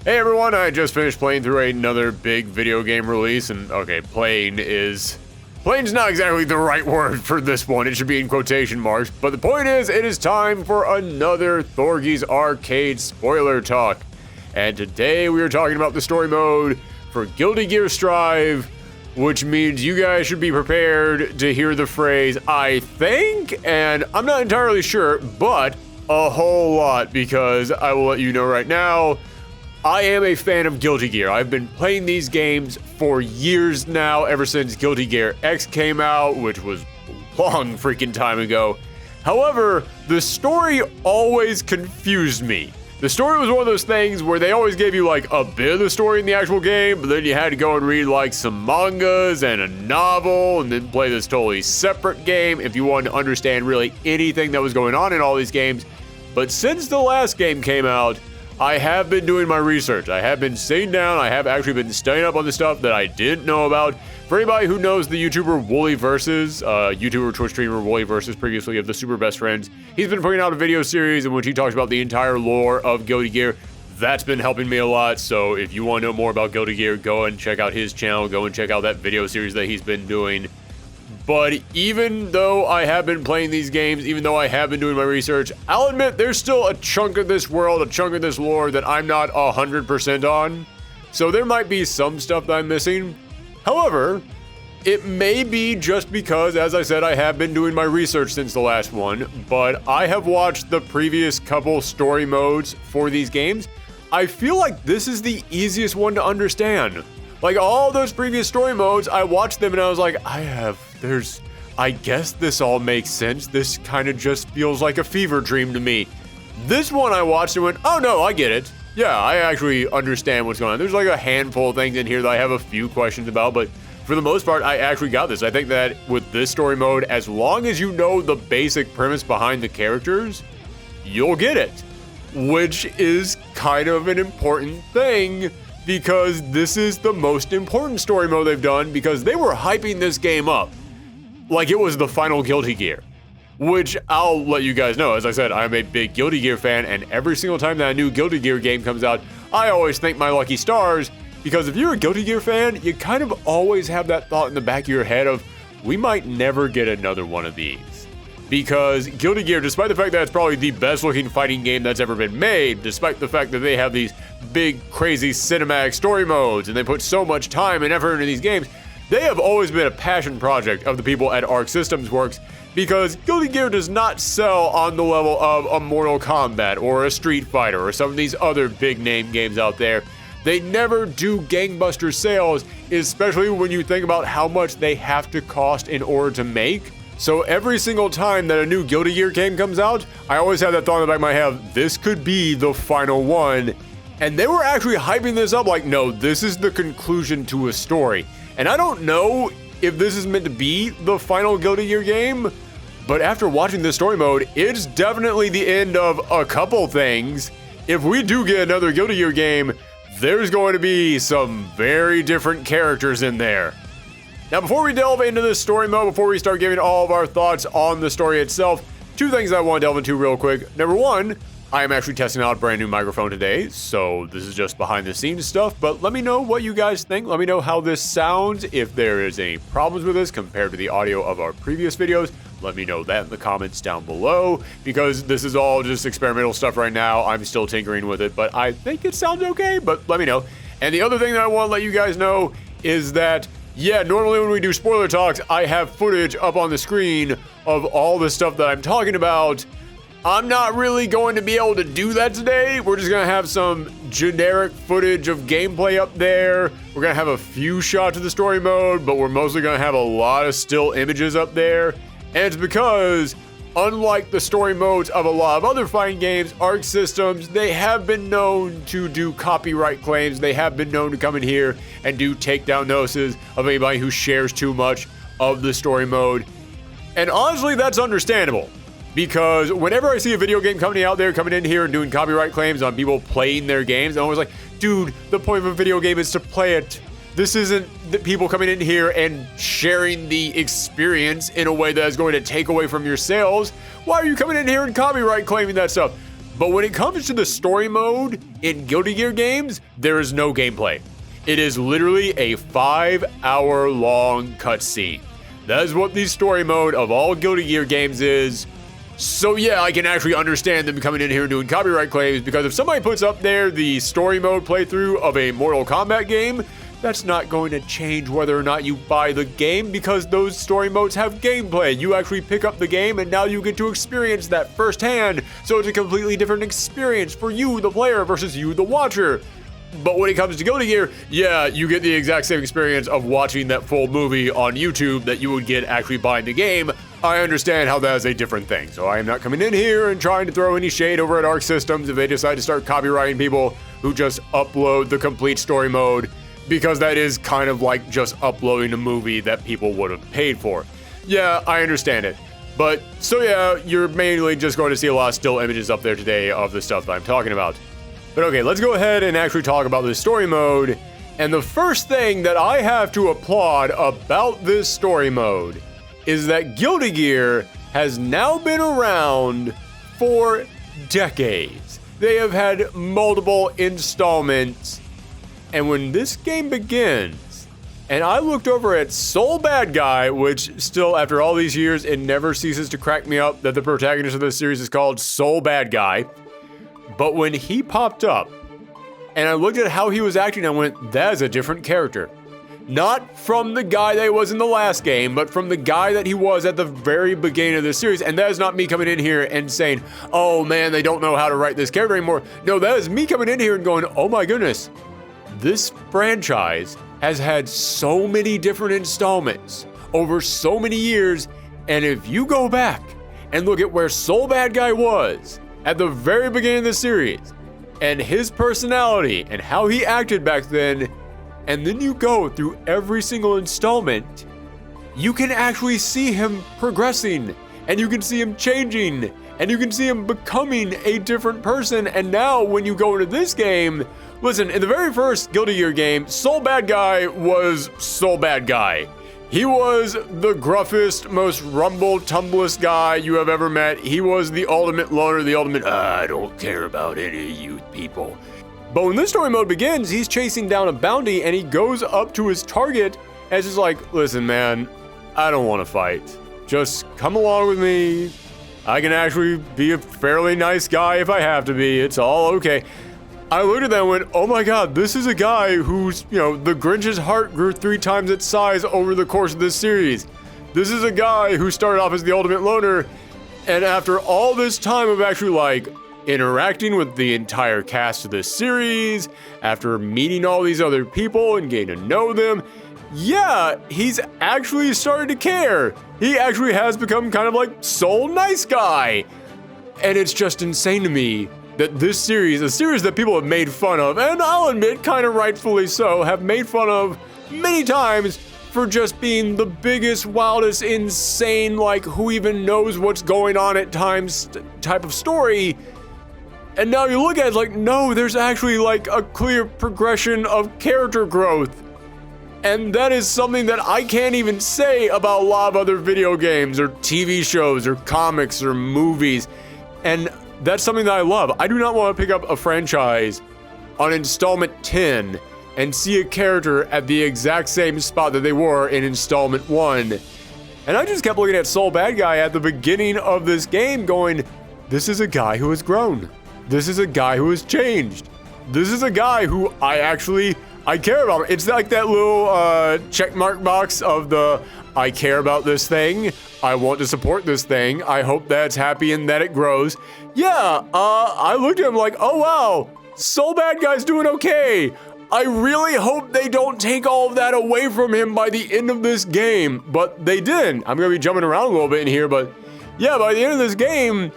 Hey everyone, I just finished playing through another big video game release, and okay, plain's not exactly the right word for this one, it should be in quotation marks, but the point is, it is time for another Thorgy's Arcade spoiler talk. And today we are talking about the story mode for Guilty Gear Strive, which means you guys should be prepared to hear the phrase, I think, and I'm not entirely sure, but a whole lot, because I will let you know right now, I am a fan of Guilty Gear. I've been playing these games for years now, ever since Guilty Gear X came out, which was a long freaking time ago. However, the story always confused me. The story was one of those things where they always gave you like a bit of the story in the actual game, but then you had to go and read like some mangas and a novel and then play this totally separate game if you wanted to understand really anything that was going on in all these games. But since the last game came out, I have been doing my research. I have been sitting down. I have actually been studying up on the stuff that I didn't know about. For anybody who knows the YouTuber Wooly Versus, YouTuber Twitch streamer Wooly Versus, previously of the Super Best Friends, he's been putting out a video series in which he talks about the entire lore of Guilty Gear. That's been helping me a lot. So if you want to know more about Guilty Gear, go and check out his channel. Go and check out that video series that he's been doing. But even though I have been playing these games, even though I have been doing my research, I'll admit there's still a chunk of this world, a chunk of this lore that I'm not 100% on. So there might be some stuff that I'm missing. However, it may be just because, as I said, I have been doing my research since the last one, but I have watched the previous couple story modes for these games. I feel like this is the easiest one to understand. Like all those previous story modes, I watched them and I was like, I guess this all makes sense. This kind of just feels like a fever dream to me. This one I watched and went, oh no, I get it. Yeah, I actually understand what's going on. There's like a handful of things in here that I have a few questions about, but for the most part, I actually got this. I think that with this story mode, as long as you know the basic premise behind the characters, you'll get it. Which is kind of an important thing, because this is the most important story mode they've done, because they were hyping this game up like it was the final Guilty Gear. Which I'll let you guys know, as I said, I'm a big Guilty Gear fan, and every single time that a new Guilty Gear game comes out, I always thank my lucky stars, because if you're a Guilty Gear fan, you kind of always have that thought in the back of your head of, we might never get another one of these. Because Guilty Gear, despite the fact that it's probably the best looking fighting game that's ever been made, despite the fact that they have these big, crazy cinematic story modes, and they put so much time and effort into these games, they have always been a passion project of the people at Arc Systems Works, because Guilty Gear does not sell on the level of a Mortal Kombat or a Street Fighter or some of these other big name games out there. They never do gangbuster sales, especially when you think about how much they have to cost in order to make. So every single time that a new Guilty Gear game comes out, I always have that thought in the back of my head, this could be the final one. And they were actually hyping this up like, no, this is the conclusion to a story. And I don't know if this is meant to be the final Guilty Gear game, but after watching this story mode, it's definitely the end of a couple things. If we do get another Guilty Gear game, there's going to be some very different characters in there. Now, before we delve into this story mode, before we start giving all of our thoughts on the story itself, two things I want to delve into real quick. Number one, I am actually testing out a brand new microphone today, so this is just behind the scenes stuff, but let me know what you guys think. Let me know how this sounds, if there is any problems with this compared to the audio of our previous videos. Let me know that in the comments down below, because this is all just experimental stuff right now. I'm still tinkering with it, but I think it sounds okay, but let me know. And the other thing that I want to let you guys know is that, yeah, normally when we do spoiler talks, I have footage up on the screen of all the stuff that I'm talking about. I'm not really going to be able to do that today. We're just going to have some generic footage of gameplay up there. We're going to have a few shots of the story mode, but we're mostly going to have a lot of still images up there. And it's because, unlike the story modes of a lot of other fighting games, Arc Systems, they have been known to do copyright claims. They have been known to come in here and do takedown notices of anybody who shares too much of the story mode. And honestly, that's understandable. Because whenever I see a video game company out there coming in here and doing copyright claims on people playing their games, I'm always like, dude, the point of a video game is to play it. This isn't the people coming in here and sharing the experience in a way that is going to take away from your sales. Why are you coming in here and copyright claiming that stuff? But when it comes to the story mode in Guilty Gear games, there is no gameplay. It is literally a 5-hour long cutscene. That is what the story mode of all Guilty Gear games is. So yeah, I can actually understand them coming in here and doing copyright claims, because if somebody puts up there the story mode playthrough of a Mortal Kombat game, that's not going to change whether or not you buy the game, because those story modes have gameplay. You actually pick up the game and now you get to experience that firsthand. So it's a completely different experience for you, the player, versus you, the watcher. But when it comes to Guilty Gear, yeah, you get the exact same experience of watching that full movie on YouTube that you would get actually buying the game. I understand how that is a different thing, so I am not coming in here and trying to throw any shade over at Arc Systems if they decide to start copyrighting people who just upload the complete story mode, because that is kind of like just uploading a movie that people would have paid for. Yeah, I understand it. But, so yeah, you're mainly just going to see a lot of still images up there today of the stuff that I'm talking about. But okay, let's go ahead and actually talk about this story mode. And the first thing that I have to applaud about this story mode is that Guilty Gear has now been around for decades. They have had multiple installments. And when this game begins, and I looked over at Soul Badguy, which still, after all these years, it never ceases to crack me up that the protagonist of this series is called Soul Badguy. But when he popped up, and I looked at how he was acting, I went, that is a different character. Not from the guy that he was in the last game, but from the guy that he was at the very beginning of the series. And that is not me coming in here and saying, oh man, they don't know how to write this character anymore. No, that is me coming in here and going, oh my goodness, this franchise has had so many different installments over so many years. And if you go back and look at where Soul Badguy was at the very beginning of the series, and his personality and how he acted back then, and then you go through every single installment, you can actually see him progressing, and you can see him changing, and you can see him becoming a different person. And now when you go into this game, listen, in the very first Guilty Gear game, Soul Badguy was Soul Badguy. He was the gruffest, most rumble-tumblest guy you have ever met. He was the ultimate loner, the ultimate, I don't care about any of you people. But when this story mode begins, he's chasing down a bounty, and he goes up to his target and it's just like, listen man, I don't want to fight. Just come along with me. I can actually be a fairly nice guy if I have to be. It's all okay. I looked at that and went, oh my god, this is a guy who's, the Grinch's heart grew 3 times its size over the course of this series. This is a guy who started off as the ultimate loner, and after all this time of actually, interacting with the entire cast of this series, after meeting all these other people and getting to know them, yeah, he's actually started to care. He actually has become kind of like Soul Nice Guy. And it's just insane to me that this series, a series that people have made fun of, and I'll admit kind of rightfully so, have made fun of many times for just being the biggest, wildest, insane, who even knows what's going on at times type of story. And now you look at it no, there's actually a clear progression of character growth. And that is something that I can't even say about a lot of other video games or TV shows or comics or movies. And that's something that I love. I do not want to pick up a franchise on installment 10 and see a character at the exact same spot that they were in installment 1. And I just kept looking at Soul Badguy at the beginning of this game going, this is a guy who has grown. This is a guy who has changed. This is a guy who I care about. It's like that little checkmark box of the, I care about this thing. I want to support this thing. I hope that it's happy and that it grows. Yeah, I looked at him like, oh wow, Soul Badguy's doing okay. I really hope they don't take all of that away from him by the end of this game, but they didn't. I'm gonna be jumping around a little bit in here, but yeah, by the end of this game,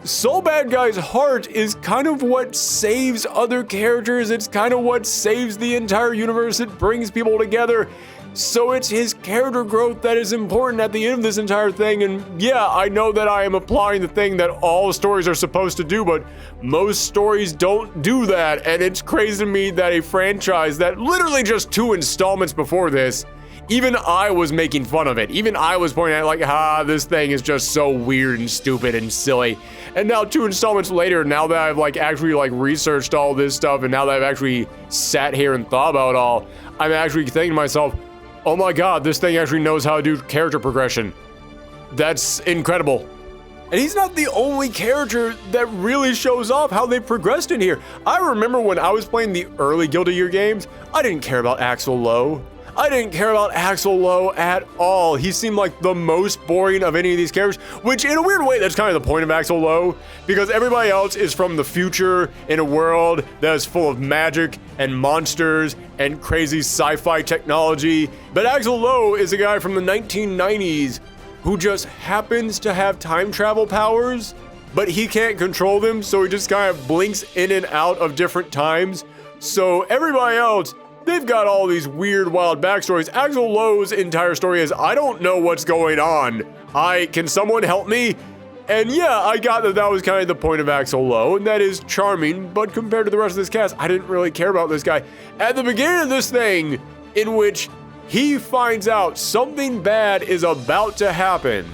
Soul Badguy's heart is kind of what saves other characters. It's kind of what saves the entire universe. It brings people together. So it's his character growth that is important at the end of this entire thing. And yeah, I know that I am applying the thing that all stories are supposed to do, but most stories don't do that. And it's crazy to me that a franchise that literally just 2 installments before this even I was making fun of it. Even I was pointing at like, this thing is just so weird and stupid and silly. And now 2 installments later, now that I've like actually like researched all this stuff, and now that I've actually sat here and thought about it all, I'm actually thinking to myself, oh my god, this thing actually knows how to do character progression. That's incredible. And he's not the only character that really shows off how they progressed in here. I remember when I was playing the early Guilty Gear games, I didn't care about Axel Low. I didn't care about Axel Low at all. He seemed like the most boring of any of these characters, which in a weird way, that's kind of the point of Axel Low, because everybody else is from the future in a world that is full of magic and monsters and crazy sci-fi technology. But Axel Low is a guy from the 1990s who just happens to have time travel powers, but he can't control them, so he just kind of blinks in and out of different times. So everybody else, they've got all these weird, wild backstories. Axel Low's entire story is, I don't know what's going on. Can someone help me? And yeah, I got that was kind of the point of Axel Low, and that is charming, but compared to the rest of this cast, I didn't really care about this guy. At the beginning of this thing, in which he finds out something bad is about to happen,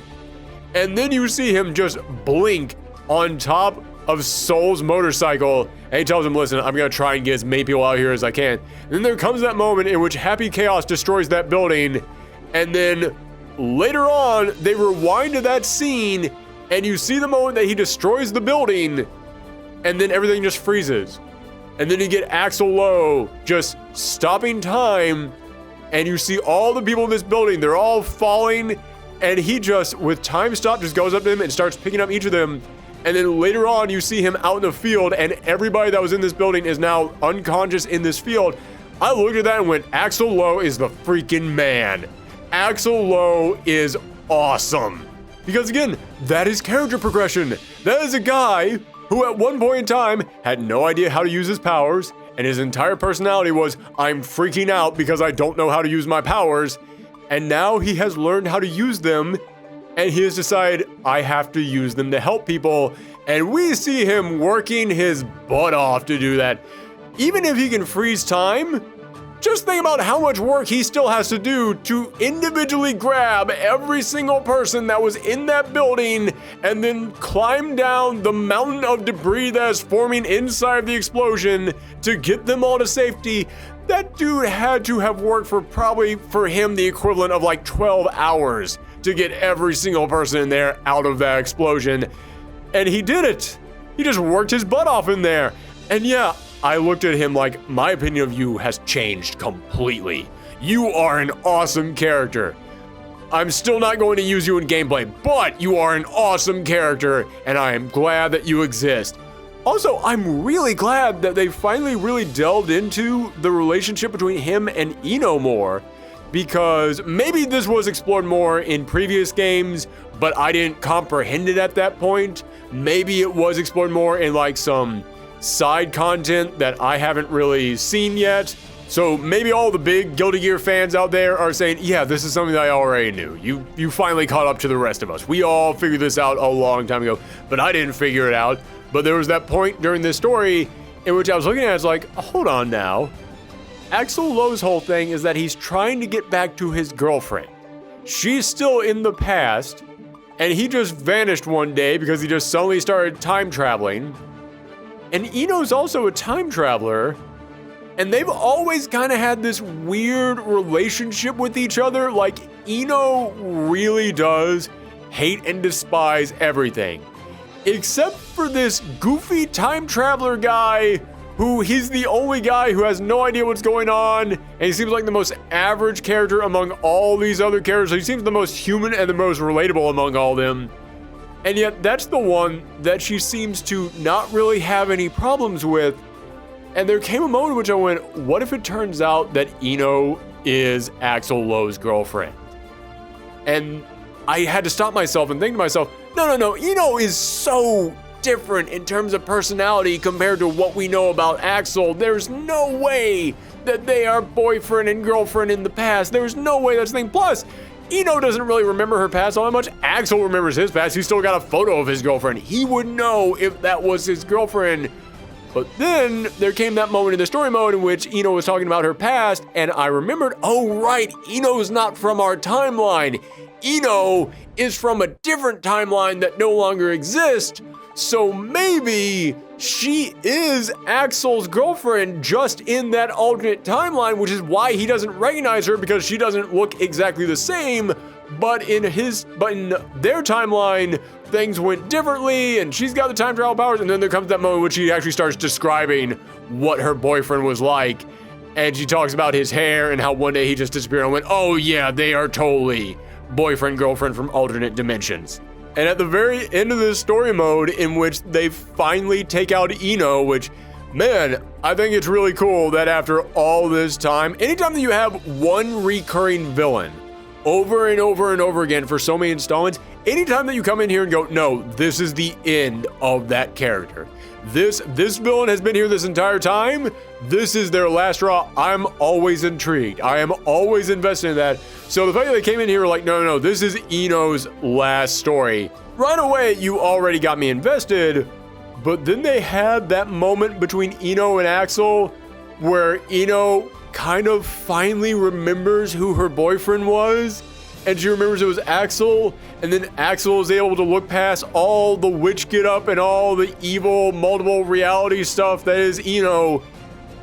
and then you see him just blink on top of Soul's motorcycle, and he tells him, listen, I'm gonna try and get as many people out here as I can. And then there comes that moment in which Happy Chaos destroys that building, and then later on, they rewind to that scene, and you see the moment that he destroys the building, and then everything just freezes. And then you get Axel Low just stopping time, and you see all the people in this building, they're all falling, and he just, with time stop, just goes up to them and starts picking up each of them. And then later on, you see him out in the field, and everybody that was in this building is now unconscious in this field. I looked at that and went, Axel Low is the freaking man. Axel Low is awesome. Because again, that is character progression. That is a guy who at one point in time had no idea how to use his powers, and his entire personality was, I'm freaking out because I don't know how to use my powers. And now he has learned how to use them, and he has decided, I have to use them to help people. And we see him working his butt off to do that. Even if he can freeze time, just think about how much work he still has to do to individually grab every single person that was in that building and then climb down the mountain of debris that is forming inside the explosion to get them all to safety. That dude had to have worked for probably, for him, the equivalent of like 12 hours to get every single person in there out of that explosion. And he did it. He just worked his butt off in there. And yeah, I looked at him like, my opinion of you has changed completely. You are an awesome character. I'm still not going to use you in gameplay, but you are an awesome character, and I am glad that you exist. Also, I'm really glad that they finally really delved into the relationship between him and Ino more, because maybe this was explored more in previous games, but I didn't comprehend it at that point. Maybe it was explored more in like some side content that I haven't really seen yet. So maybe all the big Guilty Gear fans out there are saying, yeah, this is something that I already knew. You finally caught up to the rest of us. We all figured this out a long time ago, but I didn't figure it out. But there was that point during this story in which I was looking at it, it's like, hold on now. Axel Low's whole thing is that he's trying to get back to his girlfriend. She's still in the past, and he just vanished one day because he just suddenly started time traveling. And Ino's also a time traveler, and they've always kind of had this weird relationship with each other. Like, Ino really does hate and despise everything, except for this goofy time traveler guy who he's the only guy who has no idea what's going on, and he seems like the most average character among all these other characters. He seems the most human and the most relatable among all them. And yet that's the one that she seems to not really have any problems with. And there came a moment in which I went, what if it turns out that Ino is Axel Low's girlfriend? And I had to stop myself and think to myself, no, Ino is so different in terms of personality compared to what we know about Axel. There's no way that they are boyfriend and girlfriend in the past. There's no way that's the thing. Plus, Ino doesn't really remember her past all that much. Axel remembers his past. He's still got a photo of his girlfriend. He would know if that was his girlfriend. But then there came that moment in the story mode in which Ino was talking about her past, and I remembered, oh right, Ino's not from our timeline. Ino is from a different timeline that no longer exists. So maybe she is Axel's girlfriend just in that alternate timeline, which is why he doesn't recognize her, because she doesn't look exactly the same. But in their timeline, things went differently, and she's got the time travel powers. And then there comes that moment when she actually starts describing what her boyfriend was like, and she talks about his hair and how one day he just disappeared. And I went, oh yeah, they are totally boyfriend girlfriend from alternate dimensions. And at the very end of this story mode, in which they finally take out Ino, which, man, I think it's really cool that after all this time, anytime that you have one recurring villain over and over and over again for so many installments, anytime that you come in here and go, no, this is the end of that character. This villain has been here this entire time. This is their last straw. I'm always intrigued. I am always invested in that. So the fact that they came in here like, no, this is Ino's last story. Right away, you already got me invested. But then they had that moment between Ino and Axel where Ino kind of finally remembers who her boyfriend was. And she remembers it was Axel, and then Axel is able to look past all the witch get up and all the evil multiple reality stuff that is Ino,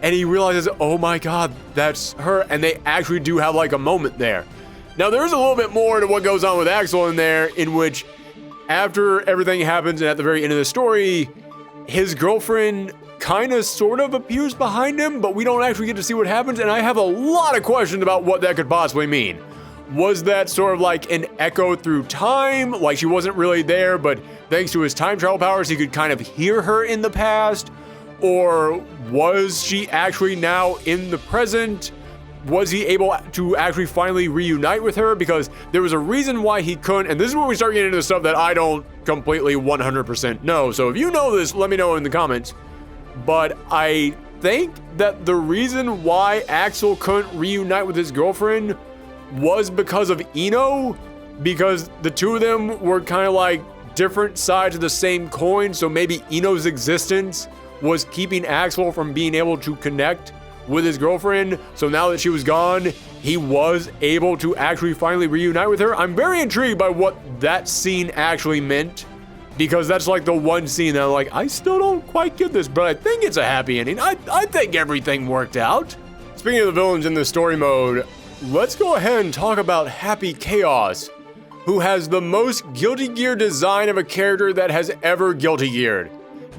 and he realizes, oh my god, that's her, and they actually do have like a moment there. Now there's a little bit more to what goes on with Axel in there, in which after everything happens and at the very end of the story, his girlfriend kind of sort of appears behind him, but we don't actually get to see what happens, and I have a lot of questions about what that could possibly mean. Was that sort of like an echo through time? Like she wasn't really there, but thanks to his time travel powers, he could kind of hear her in the past? Or was she actually now in the present? Was he able to actually finally reunite with her? Because there was a reason why he couldn't, and this is where we start getting into the stuff that I don't completely 100% know. So if you know this, let me know in the comments. But I think that the reason why Axel couldn't reunite with his girlfriend was because of Ino, because the two of them were kind of like different sides of the same coin. So maybe Ino's existence was keeping Axel from being able to connect with his girlfriend. So now that she was gone, he was able to actually finally reunite with her. I'm very intrigued by what that scene actually meant, because that's like the one scene that I'm like, I still don't quite get this, but I think it's a happy ending. I think everything worked out. Speaking of the villains in the story mode, let's go ahead and talk about Happy Chaos, who has the most Guilty Gear design of a character that has ever Guilty Geared.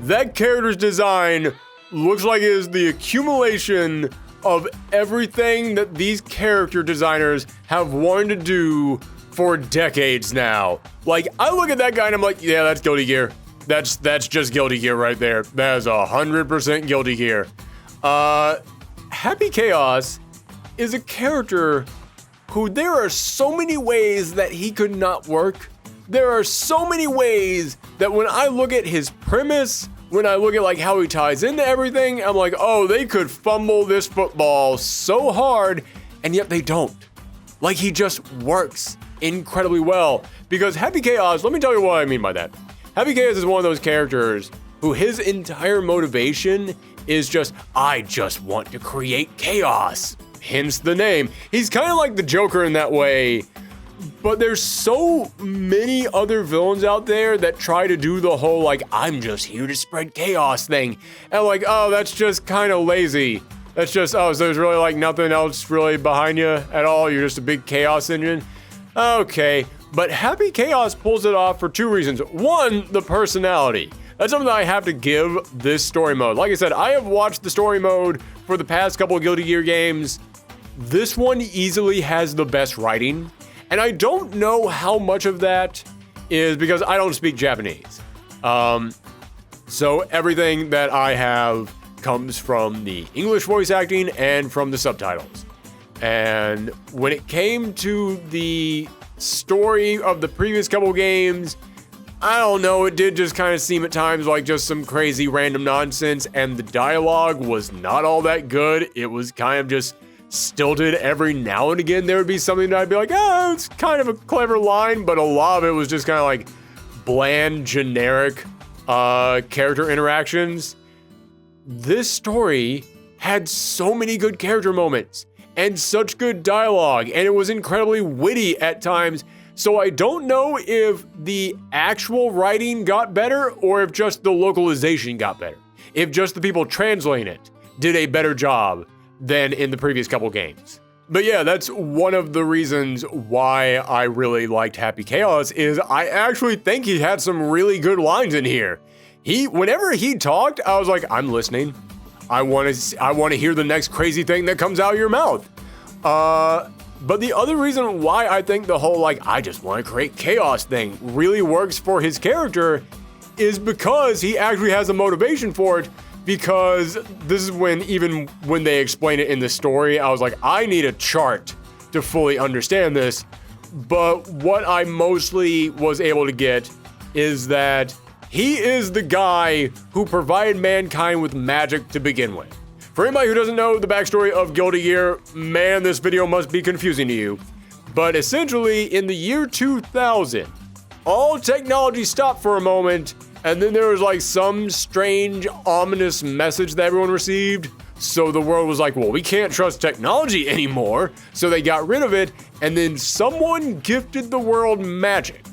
That character's design looks like it is the accumulation of everything that these character designers have wanted to do for decades now. Like, I look at that guy and I'm like, yeah, that's Guilty Gear. That's just Guilty Gear right there. That is 100% Guilty Gear. Happy Chaos is a character who there are so many ways that he could not work. There are so many ways that when I look at his premise, when I look at like how he ties into everything, I'm like, oh, they could fumble this football so hard, and yet they don't. Like, he just works incredibly well. Because Happy Chaos, let me tell you what I mean by that. Happy Chaos is one of those characters who his entire motivation is just, I just want to create chaos. Hence the name. He's kind of like the Joker in that way, but there's so many other villains out there that try to do the whole like, I'm just here to spread chaos thing. And like, oh, that's just kind of lazy. That's just, oh, so there's really like nothing else really behind you at all. You're just a big chaos engine. Okay, but Happy Chaos pulls it off for two reasons. One, the personality. That's something that I have to give this story mode. Like I said, I have watched the story mode for the past couple of Guilty Gear games. This one easily has the best writing, and I don't know how much of that is because I don't speak Japanese. So everything that I have comes from the English voice acting and from the subtitles. And when it came to the story of the previous couple games, I don't know, it did just kind of seem at times like just some crazy random nonsense, and the dialogue was not all that good. It was kind of just stilted. Every now and again there would be something that I'd be like, oh, it's kind of a clever line, but a lot of it was just kind of like bland, generic character interactions. this story had so many good character moments and such good dialogue, and it was incredibly witty at times. So I don't know if the actual writing got better or if just the localization got better. If just the people translating it did a better job than in the previous couple games. But yeah, that's one of the reasons why I really liked Happy Chaos is I actually think he had some really good lines in here. Whenever he talked, I was like, I'm listening. I want to hear the next crazy thing that comes out of your mouth. But the other reason why I think the whole I just want to create chaos thing really works for his character is because he actually has a motivation for it, because this is even when they explain it in the story, I was like, I need a chart to fully understand this. But what I mostly was able to get is that he is the guy who provided mankind with magic to begin with. For anybody who doesn't know the backstory of Guilty Gear, man, this video must be confusing to you. But essentially, in the year 2000, all technology stopped for a moment, and then there was some strange, ominous message that everyone received. So the world was like, well, we can't trust technology anymore. So they got rid of it, and then someone gifted the world magic.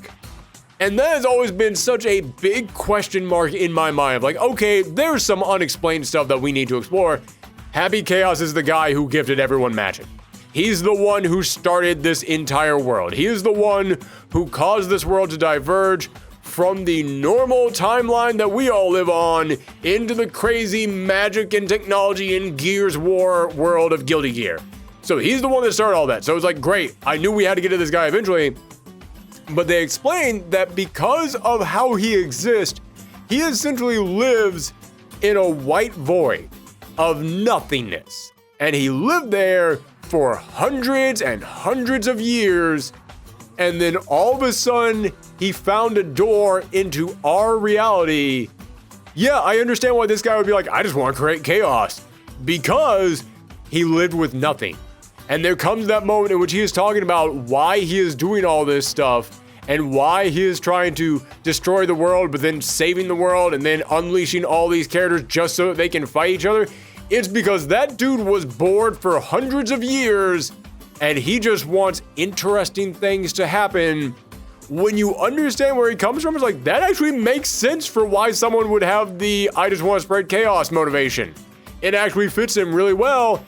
And that has always been such a big question mark in my mind of okay, there's some unexplained stuff that we need to explore. Happy Chaos is the guy who gifted everyone magic. He's the one who started this entire world. He is the one who caused this world to diverge from the normal timeline that we all live on into the crazy magic and technology and Gears War world of Guilty Gear. So he's the one that started all that. So it's great. I knew we had to get to this guy eventually. But they explained that because of how he exists, he essentially lives in a white void of nothingness. And he lived there for hundreds and hundreds of years. And then all of a sudden, he found a door into our reality. Yeah, I understand why this guy would be I just want to create chaos. Because he lived with nothing. And there comes that moment in which he is talking about why he is doing all this stuff and why he is trying to destroy the world, but then saving the world and then unleashing all these characters just so that they can fight each other. It's because that dude was bored for hundreds of years and he just wants interesting things to happen. When you understand where he comes from, it's that actually makes sense for why someone would have the I just want to spread chaos motivation. It actually fits him really well.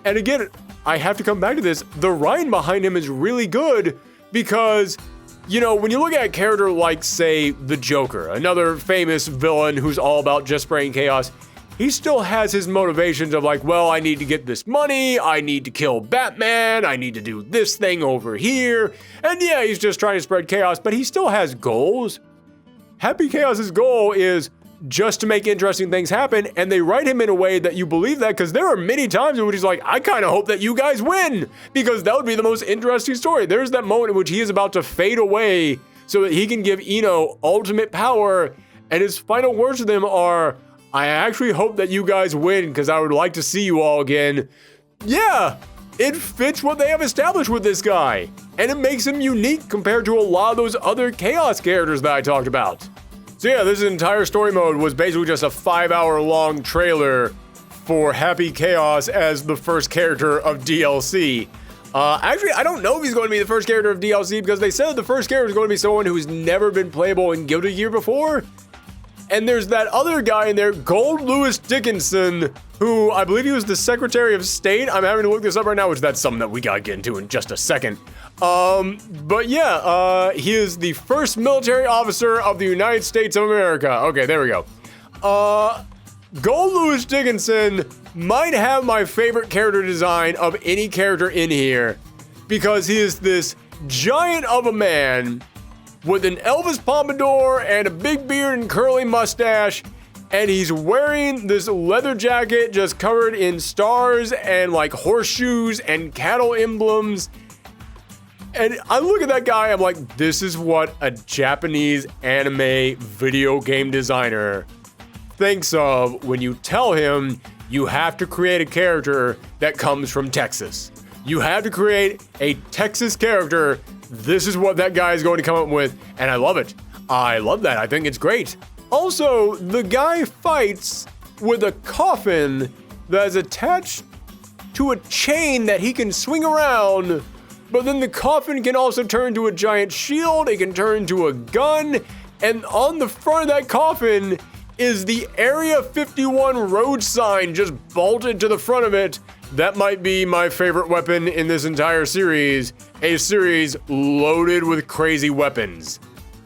And again, I have to come back to this. The writing behind him is really good because, when you look at a character like, say, the Joker, another famous villain who's all about just spreading chaos, he still has his motivations of well, I need to get this money, I need to kill Batman, I need to do this thing over here. And yeah, he's just trying to spread chaos, but he still has goals. Happy Chaos's goal is just to make interesting things happen, and they write him in a way that you believe that, because there are many times in which he's I kind of hope that you guys win, because that would be the most interesting story. There's that moment in which he is about to fade away so that he can give Ino ultimate power, and his final words to them are, I actually hope that you guys win, because I would like to see you all again. Yeah, it fits what they have established with this guy, and it makes him unique compared to a lot of those other Chaos characters that I talked about. So yeah, this entire story mode was basically just a 5-hour-long trailer for Happy Chaos as the first character of DLC. Actually, I don't know if he's going to be the first character of DLC because they said the first character is going to be someone who's never been playable in Guilty Gear before. And there's that other guy in there, Goldlewis Dickinson, who I believe he was the Secretary of State. I'm having to look this up right now, which that's something that we gotta get into in just a second. But yeah, he is the first military officer of the United States of America. Okay, there we go. Goldlewis Dickinson might have my favorite character design of any character in here, because he is this giant of a man with an Elvis pompadour and a big beard and curly mustache, and he's wearing this leather jacket just covered in stars and horseshoes and cattle emblems. And I look at that guy, I'm like, this is what a Japanese anime video game designer thinks of when you tell him you have to create a character that comes from Texas. You have to create a Texas character. This is what that guy is going to come up with, and I love it. I love that. I think it's great. Also, the guy fights with a coffin that is attached to a chain that he can swing around. But then the coffin can also turn to a giant shield, it can turn to a gun, and on the front of that coffin is the Area 51 road sign just bolted to the front of it. That might be my favorite weapon in this entire series, a series loaded with crazy weapons.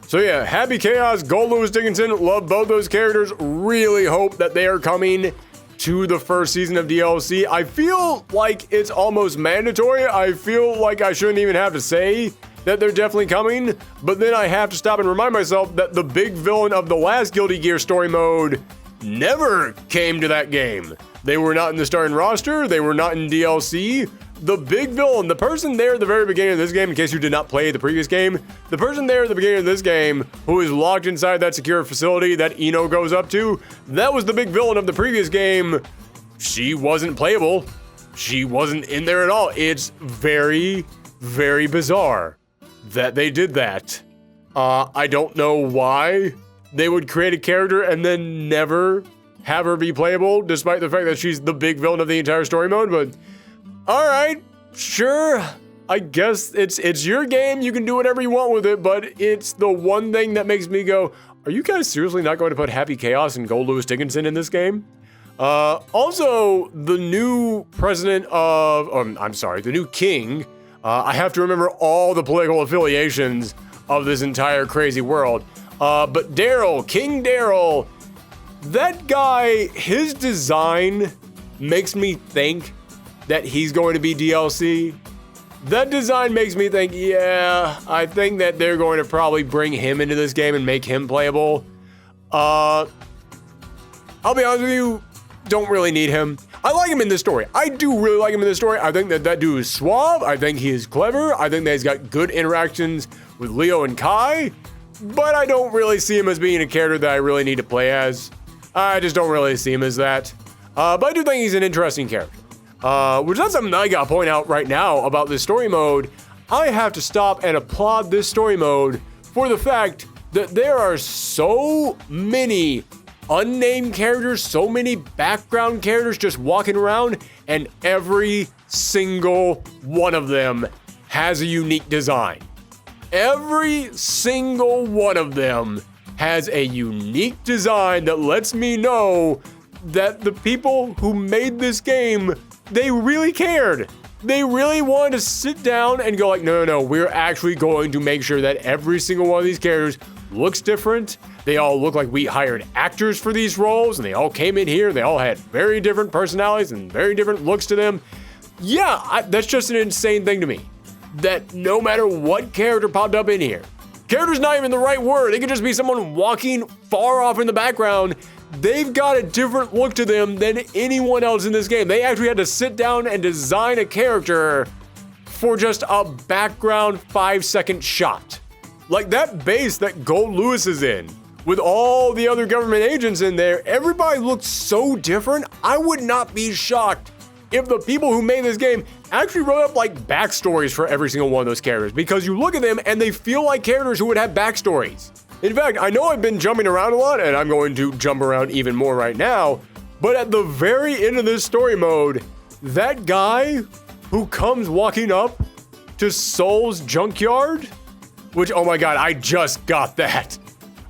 So yeah, Happy Chaos, Goldlewis Dickinson, love both those characters, really hope that they are coming to the first season of DLC. I feel like it's almost mandatory. I feel like I shouldn't even have to say that they're definitely coming, but then I have to stop and remind myself that the big villain of the last Guilty Gear story mode never came to that game. They were not in the starting roster, they were not in DLC. The big villain, the person there at the very beginning of this game, in case you did not play the previous game, the person there at the beginning of this game who is locked inside that secure facility that Ino goes up to, that was the big villain of the previous game. She wasn't playable. She wasn't in there at all. It's very, very bizarre that they did that. I don't know why they would create a character and then never have her be playable, despite the fact that she's the big villain of the entire story mode, but all right, sure. I guess it's your game. You can do whatever you want with it, but it's the one thing that makes me go, are you guys seriously not going to put Happy Chaos and Goldlewis Dickinson in this game? Also, the new president of, the new king, I have to remember all the political affiliations of this entire crazy world. But Daryl, King Daryl, that guy, his design makes me think that he's going to be DLC. That design makes me think, yeah, I think that they're going to probably bring him into this game and make him playable. I'll be honest with you, don't really need him. I like him in this story. I do really like him in this story. I think that dude is suave. I think he is clever. I think that he's got good interactions with Leo and Kai, but I don't really see him as being a character that I really need to play as. I just don't really see him as that. But I do think he's an interesting character. Which is something I gotta point out right now about this story mode. I have to stop and applaud this story mode for the fact that there are so many unnamed characters, so many background characters just walking around, and every single one of them has a unique design. Every single one of them has a unique design that lets me know that the people who made this game, they really cared. They really wanted to sit down and go like, no, we're actually going to make sure that every single one of these characters looks different. They all look like we hired actors for these roles, and they all came in here. They all had very different personalities and very different looks to them. Yeah, that's just an insane thing to me. That no matter what character popped up in here, character's not even the right word. It could just be someone walking far off in the background. They've got a different look to them than anyone else in this game. They actually had to sit down and design a character for just a background 5-second shot. Like that base that Goldlewis is in, with all the other government agents in there, everybody looks so different. I would not be shocked if the people who made this game actually wrote up like backstories for every single one of those characters, because you look at them and they feel like characters who would have backstories. In fact, I know I've been jumping around a lot, and I'm going to jump around even more right now, but at the very end of this story mode, that guy who comes walking up to Soul's junkyard, which, oh my god, I just got that.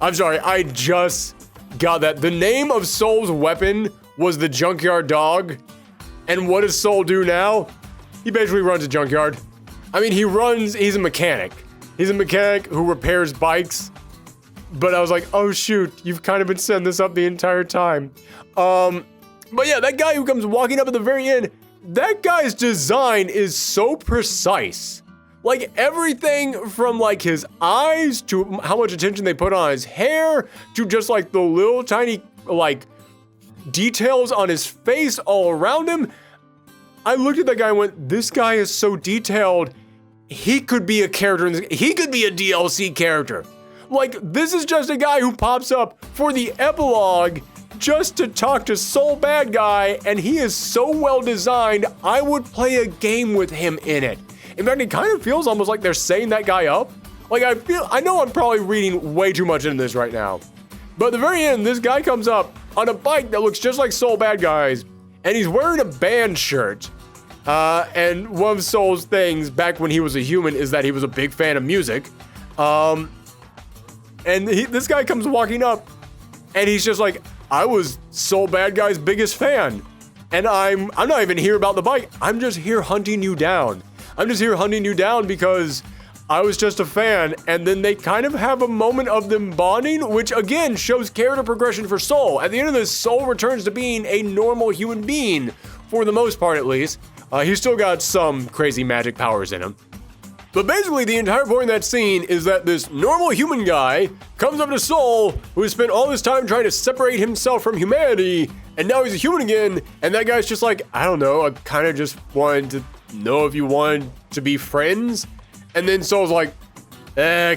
I'm sorry, I just got that. The name of Soul's weapon was the junkyard dog, and what does Soul do now? He basically runs a junkyard. I mean, he's a mechanic. He's a mechanic who repairs bikes. But I was like, oh shoot, you've kind of been setting this up the entire time. But yeah, that guy who comes walking up at the very end, that guy's design is so precise. Like everything from like his eyes to how much attention they put on his hair to just like the little tiny like details on his face all around him. I looked at that guy and went, this guy is so detailed. He could be a character in this. He could be a DLC character. Like, this is just a guy who pops up for the epilogue just to talk to Soul Badguy, and he is so well designed, I would play a game with him in it. In fact, it kind of feels almost like they're setting that guy up. Like, I know I'm probably reading way too much into this right now, but at the very end, this guy comes up on a bike that looks just like Soul Badguy's, and he's wearing a band shirt. And one of Soul's things back when he was a human is that he was a big fan of music. And this guy comes walking up, and he's just like, I was Soul Badguy's biggest fan. And I'm not even here about the bike. I'm just here hunting you down. I'm just here hunting you down because I was just a fan. And then they kind of have a moment of them bonding, which again shows character progression for Soul. At the end of this, Soul returns to being a normal human being, for the most part at least. He's still got some crazy magic powers in him. But basically, the entire point of that scene is that this normal human guy comes up to Soul, who has spent all this time trying to separate himself from humanity, and now he's a human again, and that guy's just like, I don't know, I kind of just wanted to know if you wanted to be friends. And then Soul's like,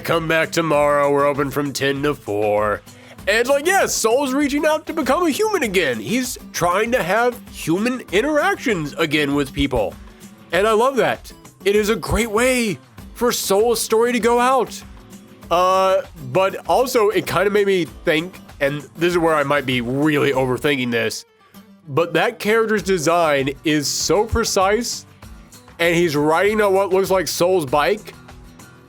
come back tomorrow, we're open from 10 to 4. And it's like, yeah, Soul's reaching out to become a human again. He's trying to have human interactions again with people. And I love that. It is a great way for Soul's story to go out. But also, it kind of made me think, and this is where I might be really overthinking this, but that character's design is so precise, and he's riding on what looks like Soul's bike.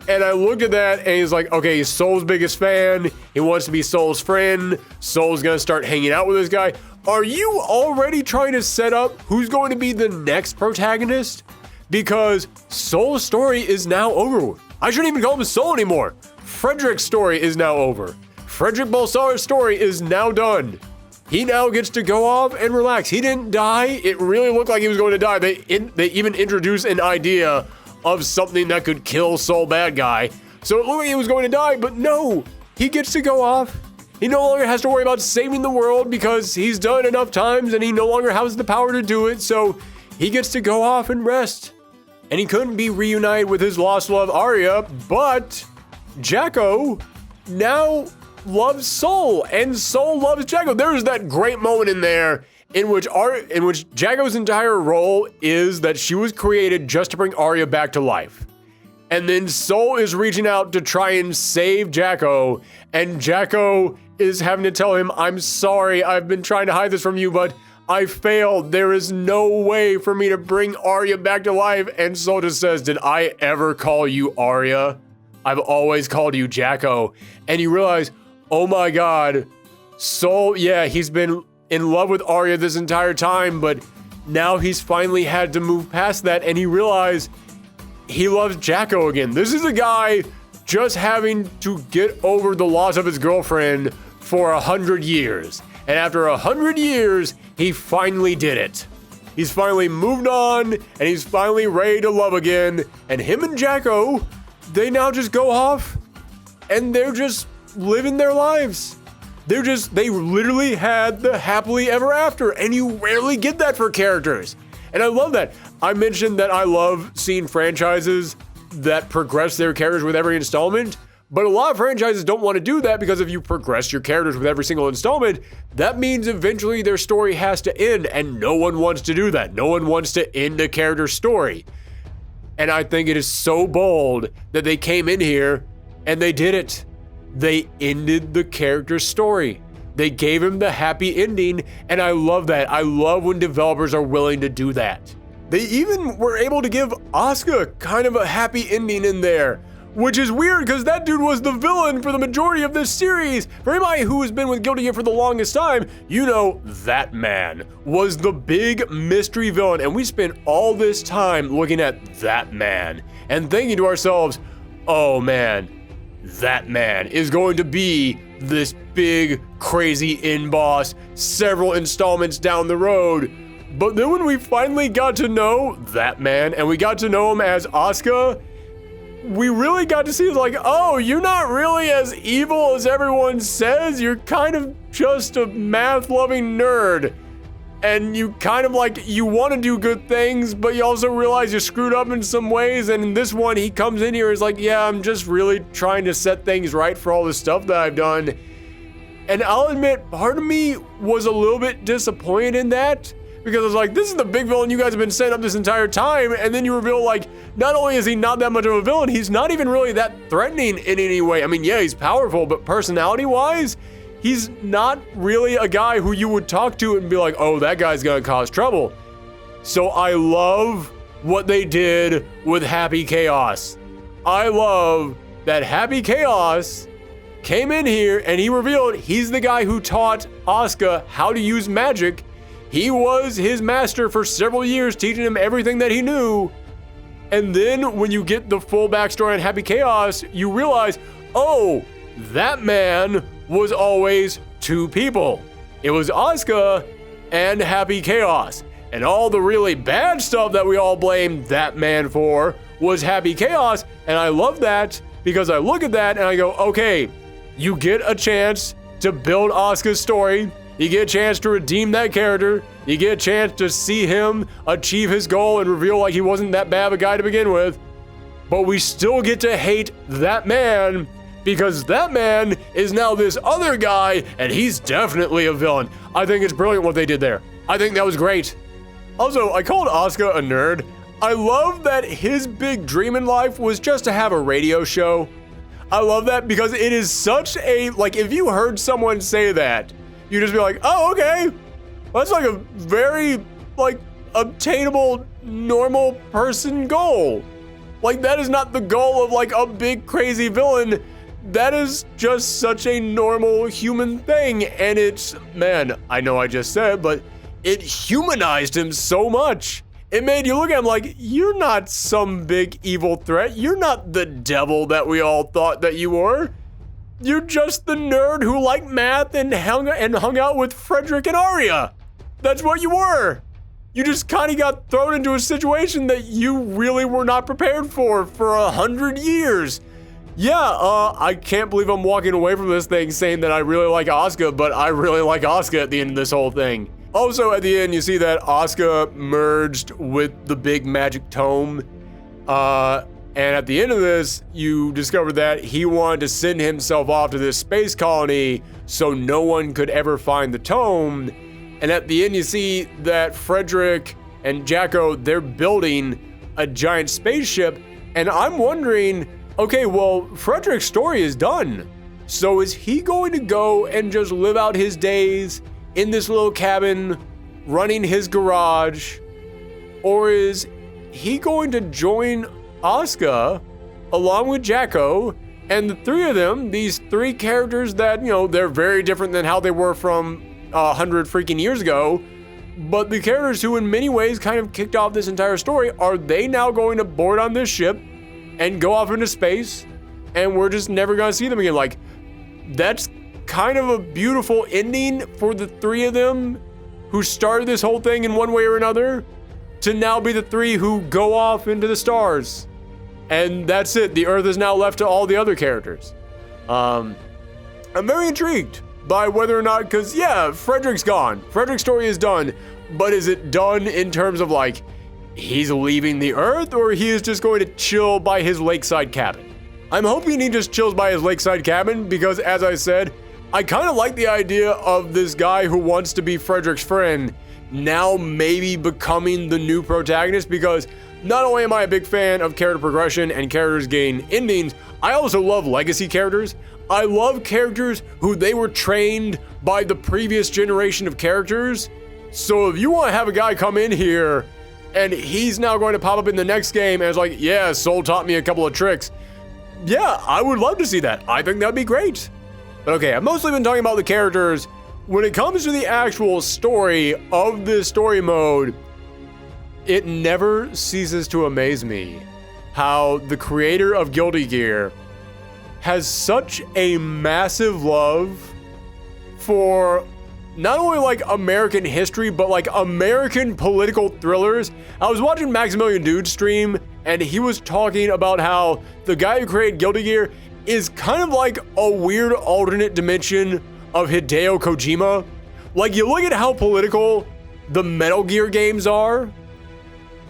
And I looked at that, and he's like, okay, he's Soul's biggest fan. He wants to be Soul's friend. Soul's gonna start hanging out with this guy. Are you already trying to set up who's going to be the next protagonist? Because Soul's story is now over. I shouldn't even call him Soul anymore. Frederick's story is now over. Frederick Balsar's story is now done. He now gets to go off and relax. He didn't die. It really looked like he was going to die. They even introduced an idea of something that could kill Soul Badguy. So it looked like he was going to die, but no, he gets to go off. He no longer has to worry about saving the world because he's done it enough times and he no longer has the power to do it. So he gets to go off and rest. And he couldn't be reunited with his lost love, Arya, but Jacko now loves Soul, and Soul loves Jacko. There's that great moment in there in which Jacko's entire role is that she was created just to bring Arya back to life. And then Soul is reaching out to try and save Jacko, and Jacko is having to tell him, I'm sorry, I've been trying to hide this from you, but I failed. There is no way for me to bring Arya back to life. And Soul just says, did I ever call you Arya? I've always called you Jacko. And you realize, oh my God, Soul, yeah, he's been in love with Arya this entire time, but now he's finally had to move past that, and he realized he loves Jacko again. This is a guy just having to get over the loss of his girlfriend for 100 years. And after 100 years, he finally did it. He's finally moved on, and he's finally ready to love again. And him and Jacko, they now just go off, and they're just living their lives. They literally had the happily ever after, and you rarely get that for characters. And I love that. I mentioned that I love seeing franchises that progress their characters with every installment, but a lot of franchises don't want to do that because if you progress your characters with every single installment, that means eventually their story has to end, and no one wants to do that. No one wants to end a character's story. And I think it is so bold that they came in here and they did it. They ended the character's story. They gave him the happy ending, and I love that. I love when developers are willing to do that. They even were able to give Asuka kind of a happy ending in there, which is weird because that dude was the villain for the majority of this series. For anybody who has been with Guilty Gear for the longest time, you know that man was the big mystery villain, and we spent all this time looking at that man and thinking to ourselves, oh man, that man is going to be this big, crazy end boss several installments down the road. But then when we finally got to know that man and we got to know him as Asuka, we really got to see like, oh, you're not really as evil as everyone says. You're kind of just a math-loving nerd. And you kind of like, you want to do good things, but you also realize you're screwed up in some ways. And in this one, he comes in here and is like, yeah, I'm just really trying to set things right for all the stuff that I've done. And I'll admit, part of me was a little bit disappointed in that, because I was like, this is the big villain you guys have been setting up this entire time. And then you reveal like, not only is he not that much of a villain, he's not even really that threatening in any way. I mean, yeah, he's powerful, but personality-wise, he's not really a guy who you would talk to and be like, oh, that guy's gonna cause trouble. So I love what they did with Happy Chaos. I love that Happy Chaos came in here and he revealed he's the guy who taught Asuka how to use magic. He was his master for several years, teaching him everything that he knew. And then when you get the full backstory on Happy Chaos, you realize, oh, that man was always two people. It was Asuka and Happy Chaos. And all the really bad stuff that we all blame that man for was Happy Chaos. And I love that because I look at that and I go, okay, you get a chance to build Asuka's story. You get a chance to redeem that character. You get a chance to see him achieve his goal and reveal like he wasn't that bad of a guy to begin with. But we still get to hate that man because that man is now this other guy and he's definitely a villain. I think it's brilliant what they did there. I think that was great. Also, I called Asuka a nerd. I love that his big dream in life was just to have a radio show. I love that because it is such a, like, if you heard someone say that, you just be like, oh, okay. That's like a very, like, obtainable, normal person goal. Like, that is not the goal of, like, a big, crazy villain. That is just such a normal human thing. And it's, man, I know I just said, but it humanized him so much. It made you look at him like, you're not some big evil threat. You're not the devil that we all thought that you were. You're just the nerd who liked math and hung out with Frederick and Arya. That's what you were. You just kind of got thrown into a situation that you really were not prepared for 100 years. Yeah, I can't believe I'm walking away from this thing saying that I really like Asuka, but I really like Asuka at the end of this whole thing. Also, at the end, you see that Asuka merged with the big magic tome. And at the end of this, you discover that he wanted to send himself off to this space colony so no one could ever find the tome. And at the end, you see that Frederick and Jacko, they're building a giant spaceship. And I'm wondering, okay, well, Frederick's story is done. So is he going to go and just live out his days in this little cabin, running his garage? Or is he going to join Asuka along with Jacko, and the three of them, these three characters that, you know, they're very different than how they were from 100 freaking years ago, but the characters who in many ways kind of kicked off this entire story, are they now going to board on this ship and go off into space and we're just never gonna see them again? Like, that's kind of a beautiful ending for the three of them who started this whole thing in one way or another, to now be the three who go off into the stars. And that's it. The Earth is now left to all the other characters. I'm very intrigued by whether or not, because yeah, Frederick's gone. Frederick's story is done, but is it done in terms of like, he's leaving the Earth, or he is just going to chill by his lakeside cabin? I'm hoping he just chills by his lakeside cabin because, as I said, I kind of like the idea of this guy who wants to be Frederick's friend now maybe becoming the new protagonist, because not only am I a big fan of character progression and characters getting endings, I also love legacy characters. I love characters who they were trained by the previous generation of characters. So if you want to have a guy come in here and he's now going to pop up in the next game and it's like, yeah, Soul taught me a couple of tricks. Yeah, I would love to see that. I think that'd be great. But okay, I've mostly been talking about the characters. When it comes to the actual story of this story mode, it never ceases to amaze me how the creator of Guilty Gear has such a massive love for not only like American history, but like American political thrillers. I was watching Maximilian Dude's stream and he was talking about how the guy who created Guilty Gear is kind of like a weird alternate dimension of Hideo Kojima. Like, you look at how political the Metal Gear games are,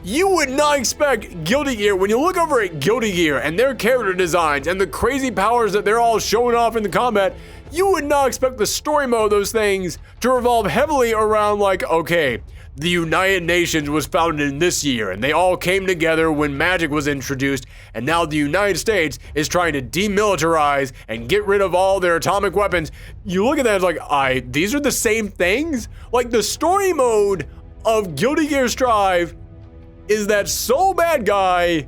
you would not expect Guilty Gear, when you look over at Guilty Gear and their character designs and the crazy powers that they're all showing off in the combat, you would not expect the story mode of those things to revolve heavily around like, okay, the United Nations was founded in this year, and they all came together when magic was introduced, and now the United States is trying to demilitarize and get rid of all their atomic weapons. You look at that, it's like, these are the same things? Like, the story mode of Guilty Gear Strive is that Soul Badguy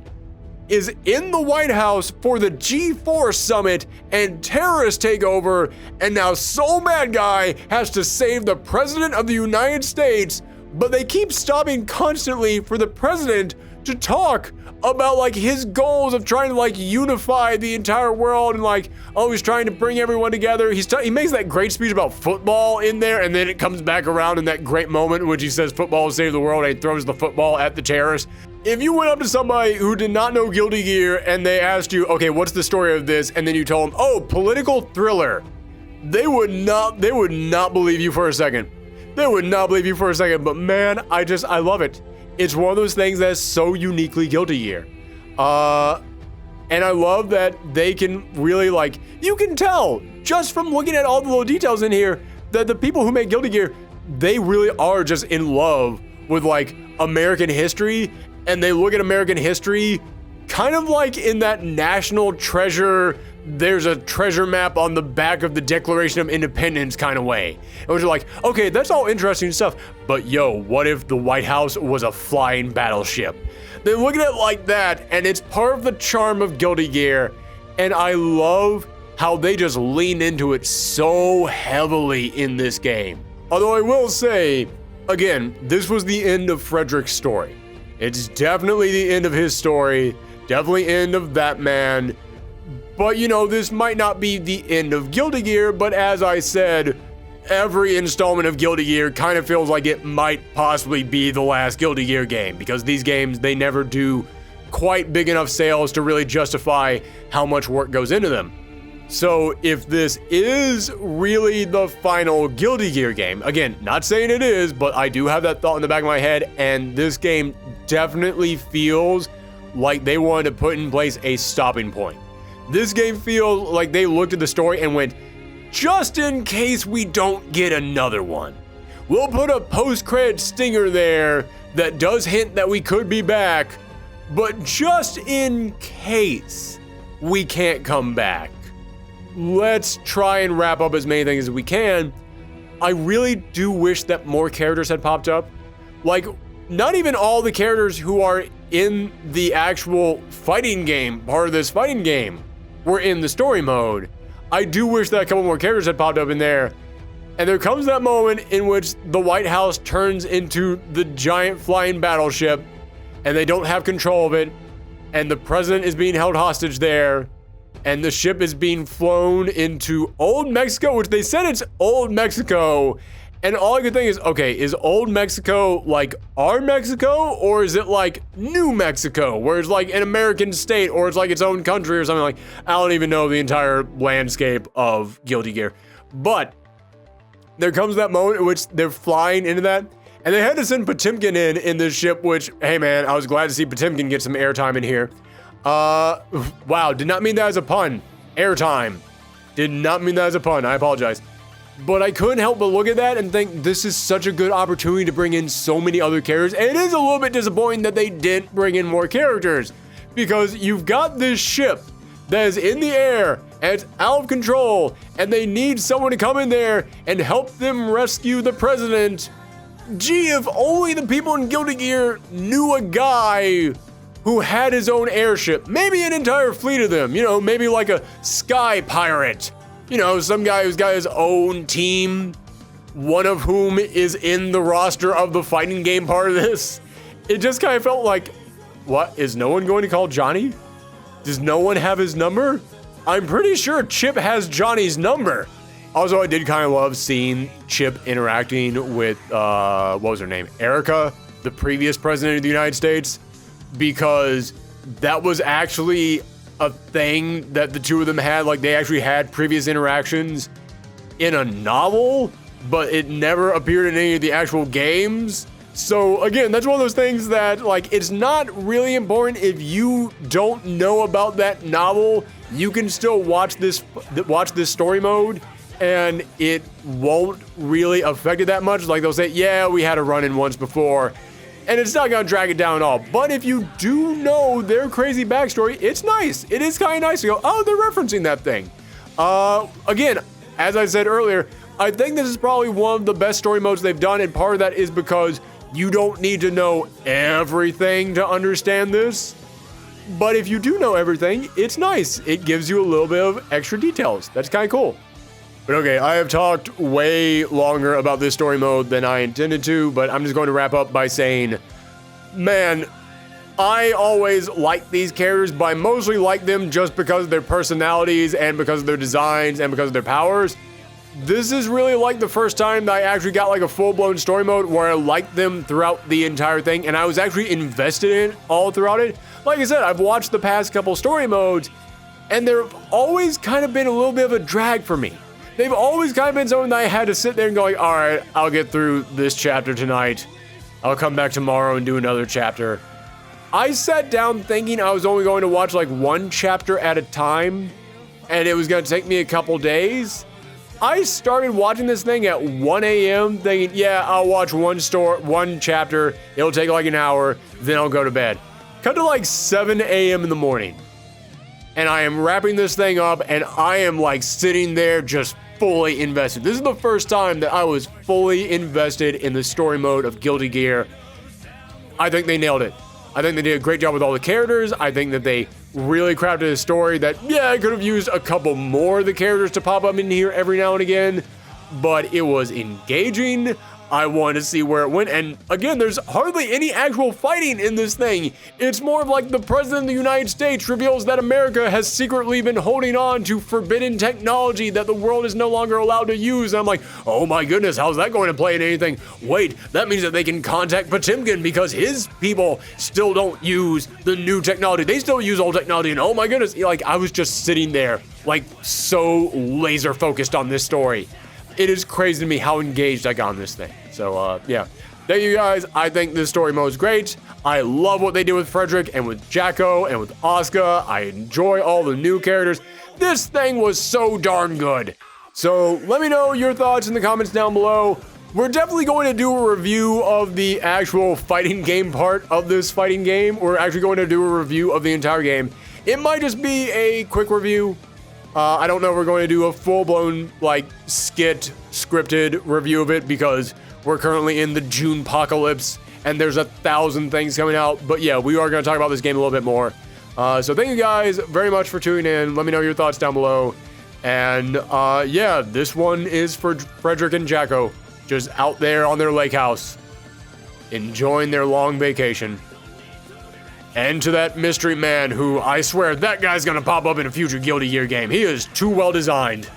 is in the White House for the G4 summit and terrorists take over, and now Soul Badguy has to save the President of the United States, but they keep stopping constantly for the president to talk about like his goals of trying to like unify the entire world and like, oh, he's trying to bring everyone together. He makes that great speech about football in there, and then it comes back around in that great moment in which he says football will save the world and he throws the football at the terrorists. If you went up to somebody who did not know Guilty Gear and they asked you, okay, what's the story of this? And then you told them, oh, political thriller. They would not believe you for a second. They would not believe you for a second, but man, I love it. It's one of those things that's so uniquely Guilty Gear. And I love that they can really like, you can tell just from looking at all the little details in here that the people who make Guilty Gear, they really are just in love with like American history, and they look at American history kind of like in that national treasure, there's a treasure map on the back of the Declaration of Independence kind of way. And we're like, okay, that's all interesting stuff, but yo, what if the White House was a flying battleship? They look at it like that, and it's part of the charm of Guilty Gear, and I love how they just lean into it so heavily in this game. Although I will say, again, this was the end of Frederick's story. It's definitely the end of his story, definitely end of that man. But you know, this might not be the end of Guilty Gear, but as I said, every installment of Guilty Gear kind of feels like it might possibly be the last Guilty Gear game, because these games, they never do quite big enough sales to really justify how much work goes into them. So if this is really the final Guilty Gear game, again, not saying it is, but I do have that thought in the back of my head, and this game definitely feels like they wanted to put in place a stopping point. This game feels like they looked at the story and went, just in case we don't get another one, we'll put a post-credit stinger there that does hint that we could be back, but just in case we can't come back, let's try and wrap up as many things as we can. I really do wish that more characters had popped up. Like, not even all the characters who are in the actual fighting game, part of this fighting game, were in the story mode. I do wish that a couple more characters had popped up in there. And there comes that moment in which the White House turns into the giant flying battleship, and they don't have control of it, and the president is being held hostage there, and the ship is being flown into Old Mexico, which they said it's Old Mexico. And all I could think is, okay, is Old Mexico like our Mexico, or is it like New Mexico, where it's like an American state, or it's like its own country or something? Like, I don't even know the entire landscape of Guilty Gear. But there comes that moment in which they're flying into that, and they had to send Potemkin in this ship, which, hey man, I was glad to see Potemkin get some airtime in here. Wow, did not mean that as a pun. Airtime. Did not mean that as a pun, I apologize. But I couldn't help but look at that and think this is such a good opportunity to bring in so many other characters. And it is a little bit disappointing that they didn't bring in more characters, because you've got this ship that is in the air and it's out of control, and they need someone to come in there and help them rescue the president. Gee, if only the people in Guilty Gear knew a guy who had his own airship, maybe an entire fleet of them, you know, maybe like a sky pirate. You know, some guy who's got his own team, one of whom is in the roster of the fighting game part of this. It just kind of felt like, what, is no one going to call Johnny? Does no one have his number? I'm pretty sure Chip has Johnny's number. Also, I did kind of love seeing Chip interacting with, what was her name? Erica, the previous president of the United States, because that was actually a thing that the two of them had. Like, they actually had previous interactions in a novel, but it never appeared in any of the actual games. So again, that's one of those things that, like, it's not really important if you don't know about that novel. You can still watch this story mode and it won't really affect it that much. Like they'll say, yeah, we had a run-in once before, and it's not gonna drag it down at all. But if you do know their crazy backstory, it's nice. It is kind of nice to go, oh, they're referencing that thing. Again, as I said earlier, I think this is probably one of the best story modes they've done, and part of that is because you don't need to know everything to understand this. But if you do know everything, it's nice. It gives you a little bit of extra details. That's kind of cool. But okay, I have talked way longer about this story mode than I intended to, but I'm just going to wrap up by saying, man, I always like these characters, but I mostly like them just because of their personalities and because of their designs and because of their powers. This is really like the first time that I actually got like a full-blown story mode where I liked them throughout the entire thing, and I was actually invested in it all throughout it. Like I said, I've watched the past couple story modes, and they've always kind of been a little bit of a drag for me. They've always kind of been something that I had to sit there and go, like, all right, I'll get through this chapter tonight. I'll come back tomorrow and do another chapter. I sat down thinking I was only going to watch like one chapter at a time, and it was going to take me a couple days. I started watching this thing at 1 a.m. thinking, yeah, I'll watch one chapter. It'll take like an hour, then I'll go to bed. Cut to like 7 a.m. in the morning, and I am wrapping this thing up, and I am like sitting there just fully invested. This is the first time that I was fully invested in the story mode of Guilty Gear. I think they nailed it. I think they did a great job with all the characters. I think that they really crafted a story that, yeah, I could have used a couple more of the characters to pop up in here every now and again, but it was engaging. I wanted to see where it went, and again, there's hardly any actual fighting in this thing. It's more of like the President of the United States reveals that America has secretly been holding on to forbidden technology that the world is no longer allowed to use. And I'm like, oh my goodness, how's that going to play in anything? Wait, that means that they can contact Potemkin because his people still don't use the new technology. They still use old technology, and oh my goodness, like I was just sitting there, like so laser focused on this story. It is crazy to me how engaged I got on this thing. So, yeah. Thank you guys. I think this story mode is great. I love what they did with Frederick and with Jacko and with Asuka. I enjoy all the new characters. This thing was so darn good. So, let me know your thoughts in the comments down below. We're definitely going to do a review of the actual fighting game part of this fighting game. We're actually going to do a review of the entire game. It might just be a quick review. I don't know if we're going to do a full-blown, like, skit, scripted review of it because we're currently in the June-pocalypse and there's 1,000 things coming out. But yeah, we are going to talk about this game a little bit more. So thank you guys very much for tuning in. Let me know your thoughts down below. And yeah, this one is for Frederick and Jacko, just out there on their lake house, enjoying their long vacation. And to that mystery man who, I swear, that guy's gonna pop up in a future Guilty Gear game. He is too well designed.